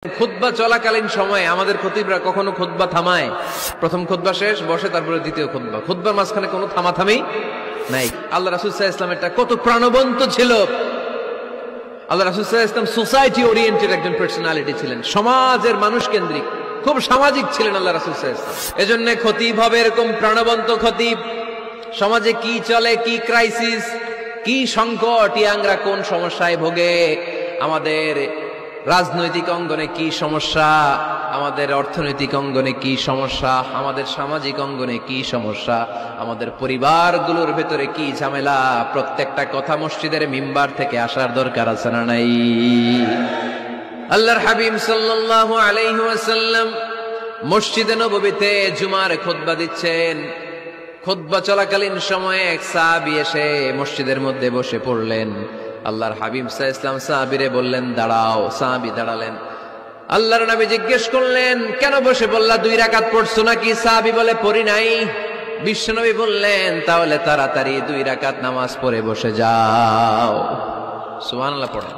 খুতবা চলাকালীন সময়ে আমাদের খতিবরা কখনো খুতবা থামায়, প্রথম খুতবা শেষ বসে, তারপরে দ্বিতীয় খুতবা, খুতবার মাঝখানে কোনো থামাথামি নাই। আল্লাহ রাসূল সাল্লাল্লাহু আলাইহি ওয়াসাল্লামটা কত প্রাণবন্ত ছিল। আল্লাহ রাসূল সাল্লাল্লাহু আলাইহি ওয়াসাল্লাম সোসাইটি ওরিয়েন্টেড একজন পার্সোনালিটি ছিলেন, সমাজের মানুষ কেন্দ্রিক, খুব সামাজিক ছিলেন আল্লাহ রাসূল সাল্লাল্লাহু আলাইহি ওয়াসাল্লাম। এজন্য খতিব হবে এরকম প্রাণবন্ত খতিব। সমাজে কি চলে, কি ক্রাইসিস, কি সংকট, ইয়াংরা কোন সমস্যায় ভোগে, আমাদের রাজনৈতিক অঙ্গনে কি সমস্যা, আমাদের অর্থনৈতিক অঙ্গনে কি সমস্যা, আমাদের সামাজিক অঙ্গনে কি সমস্যা, আমাদের পরিবারগুলোর ভেতরে কি ঝামেলা, প্রত্যেকটা কথা মসজিদের মিম্বার থেকে আসার দরকার আছে না নাই? আল্লাহর হাবিব সাল্লাল্লাহু আলাইহি ওয়াসাল্লাম মসজিদে নববীতে জুমার খুতবা দিচ্ছেন। খুতবা চলাকালীন সময়ে এক সাহাবী এসে মসজিদের মধ্যে বসে পড়লেন। আল্লাহর হাবিব সাল্লাল্লাহু আলাইহি ওয়াসাল্লাম সাহাবীরে বললেন, দাঁড়াও। সাহাবী দাঁড়ালেন। আল্লাহর নবী জিজ্ঞেস করলেন, কেন বসে বললা? 2 রাকাত পড়ছো নাকি? সাহাবী বলে, পড়ি নাই। বিশ্বনবী বললেন, তাহলে তাড়াতাড়ি 2 রাকাত নামাজ পড়ে বসে যাও। সুবহানাল্লাহ পড়ো।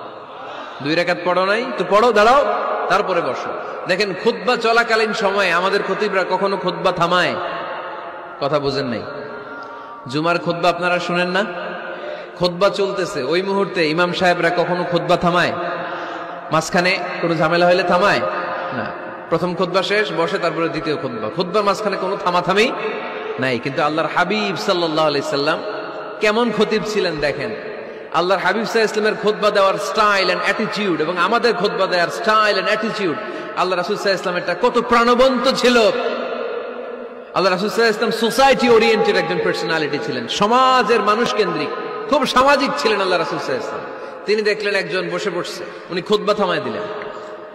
2 রাকাত পড়ো নাই তো পড়ো, দাঁড়াও, তারপরে বসো। দেখেন, খুতবা চলাকালীন সময়ে আমাদের খতিবরা কখনো খুতবা থামায়? কথা বুঝেন নাই? জুমার খুতবা আপনারা শুনেন না? খুতবা চলতেছে, ওই মুহূর্তে ইমাম সাহেবরা কখনো খুতবা থামায়? মাঝখানে কোনো ঝামেলা হলে থামায় না। প্রথম খুতবা শেষ বসে, তারপরে দ্বিতীয় খুতবা, খুতবার মাঝখানে কোনো থামাথামি নাই। কিন্তু আল্লাহর হাবিব সাল্লাল্লাহু আলাইহি সাল্লাম কেমন খতিব ছিলেন দেখেন। আল্লাহর হাবিব সাল্লাল্লাহু আলাইহি সাল্লামের খুতবা দেওয়ার স্টাইল এন্ড অ্যাটিটিউড এবং আমাদের খুতবা দেওয়ার স্টাইল এন্ড অ্যাটিটিউড, আল্লাহ রাসূল সাল্লাল্লাহু আলাইহি সাল্লামেরটা কত প্রাণবন্ত ছিল। আল্লাহ রাসূল সাল্লাল্লাহু আলাইহি সাল্লাম সোসাইটি ওরিয়েন্টেড একজন পার্সোনালিটি ছিলেন, সমাজের মানুষ কেন্দ্রিক, খুব সামাজিক ছিলেন আল্লাহ রাসূল সাল্লাল্লাহু আলাইহি সাল্লাম। তিনি দেখলেন একজন বসে পড়ছে, উনি খুতবা থামায় দিলেন।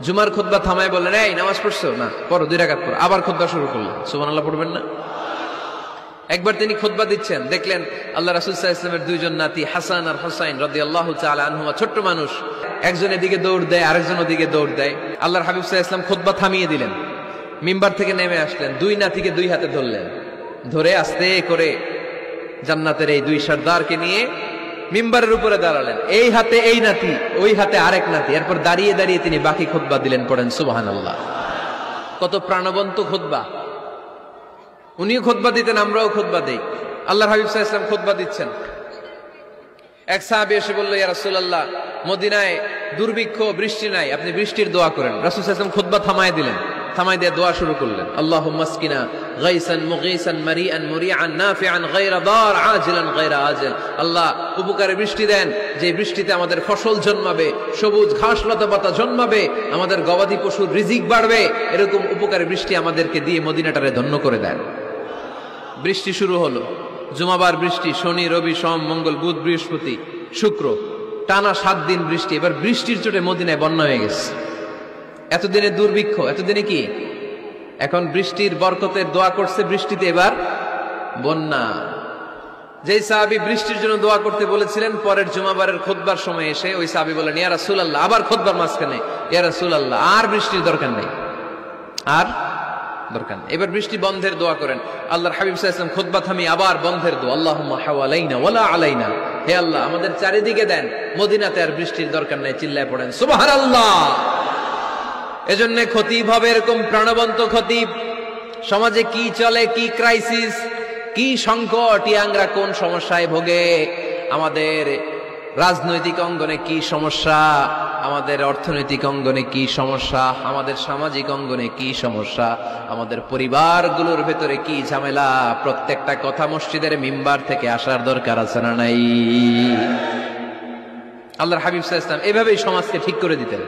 জুমার খুতবা থামায় বললেন, এই নামাজ পড়ছো না? পড়ো, 2 রাকাত পড়ো। আবার খুতবা শুরু করলেন। সুবহানাল্লাহ পড়বেন না? একবার তিনি খুতবা দিচ্ছেন, দেখলেন আল্লাহ রাসূল সাল্লাল্লাহু আলাইহি ওয়াসাল্লামের 2 জন নাতি হাসান আর হুসাইন রাদিয়াল্লাহু তাআলা আনহুমা, ছোট্ট মানুষ, একজন এদিকে দৌড় দেয়, আরেকজন ওদিকে দৌড় দেয়। আল্লাহর হাবিব সাল্লাল্লাহু আলাইহি ওয়াসাল্লাম খুতবা থামিয়ে দিলেন, মিম্বার থেকে নেমে আসলেন, 2 নাতিকে 2 হাতে ধরলেন, ধরে আস্তে করে জান্নাতের এই 2 সর্দারকে নিয়ে মিম্বারের উপরে দাঁড়ালেন। এই হাতে এই নাতি, ওই হাতে আরেক নাতি। এরপর দাঁড়িয়ে দাঁড়িয়ে তিনি বাকি খুতবা দিলেন। পড়েন সুবহানাল্লাহ। কত প্রাণবন্ত খুতবা। উনিও খুতবা দিতেন, আমরাও খুতবা দেই। আল্লাহর হাবিব সাল্লাল্লাহু আলাইহি ওয়াসাল্লাম খুতবা দিচ্ছেন। এক সাহাবী এসে বলল, ইয়া রাসূলুল্লাহ, মদিনায় দুর্ভিক্ষ, বৃষ্টি নাই, আপনি বৃষ্টির দোয়া করেন। রাসূল সাল্লাল্লাহু আলাইহি ওয়াসাল্লাম খুতবা থামায় দিলেন, থামায় দিয়ে দোয়া শুরু করলেন। আল্লাহুম্মা আসকিনা গায়সান মুগীসান মারিআন মুরিআন নাফিআন গায়রা দার আজিলান গায়রা আজিল। আল্লাহ, উপকারে বৃষ্টি দেন, যে বৃষ্টিতে আমাদের ফসল জন্মাবে, সবুজ ঘাস লতা পাতা জন্মাবে, আমাদের গবাদি পশুর রিজিক বাড়বে, এরকম উপকারে বৃষ্টি আমাদেরকে দিয়ে মদিনাটারে ধন্য করে দেন। বৃষ্টি শুরু হলো। জুমাবার বৃষ্টি, শনি রবি সোম মঙ্গল বুধ বৃহস্পতি শুক্র, টানা 7 দিন বৃষ্টি। এবার বৃষ্টির চোটে মদিনায় বন্যা হয়ে গেছে। এতদিনে দুর্ভিক্ষ, এতদিনে কি? এখন বৃষ্টির বরকতের দোয়া করছে, বৃষ্টিতে এবার বন্যা। যেই সাহাবী বৃষ্টির জন্য দোয়া করতে বলেছিলেন, পরের জুমাবারের খুতবার সময় এসে ওই সাহাবী বলেন, ইয়া রাসূলুল্লাহ, আবার খুতবার মাঝখানে, ইয়া রাসূলুল্লাহ, আর বৃষ্টির দরকার নেই, আর দরকার নেই, এবার বৃষ্টি বন্ধের দোয়া করেন। আল্লাহর হাবিব সাল্লাল্লাহু আলাইহি ওয়াসাল্লাম খুতবা থামিয়ে আবার বন্ধের দোয়া, আল্লাহুম্মা হাওয়ালাইনা ওয়ালা আলাইনা, হে আল্লাহ আমাদের চারিদিকে দেন, মদিনাতে আর বৃষ্টির দরকার নেই। চিল্লায় পড়েন সুবহানাল্লাহ। এজন্য খতিব হবে এরকম প্রাণবন্ত খতিব। সমাজে কি চলে, কি ক্রাইসিস, কি সংকট, ইয়াংরা কোন সমস্যায় ভোগে, আমাদের রাজনৈতিক অঙ্গনে কি সমস্যা, আমাদের অর্থনৈতিক অঙ্গনে কি সমস্যা, আমাদের সামাজিক অঙ্গনে কি সমস্যা, আমাদের পরিবারগুলোর ভেতরে কি ঝামেলা, প্রত্যেকটা কথা মসজিদের মিম্বার থেকে আসার দরকার আছে না নাই? আল্লাহর হাবিব সাল্লাল্লাহু আলাইহি ওয়াসাল্লাম এভাবেই সমাজকে ঠিক করে দিতেন।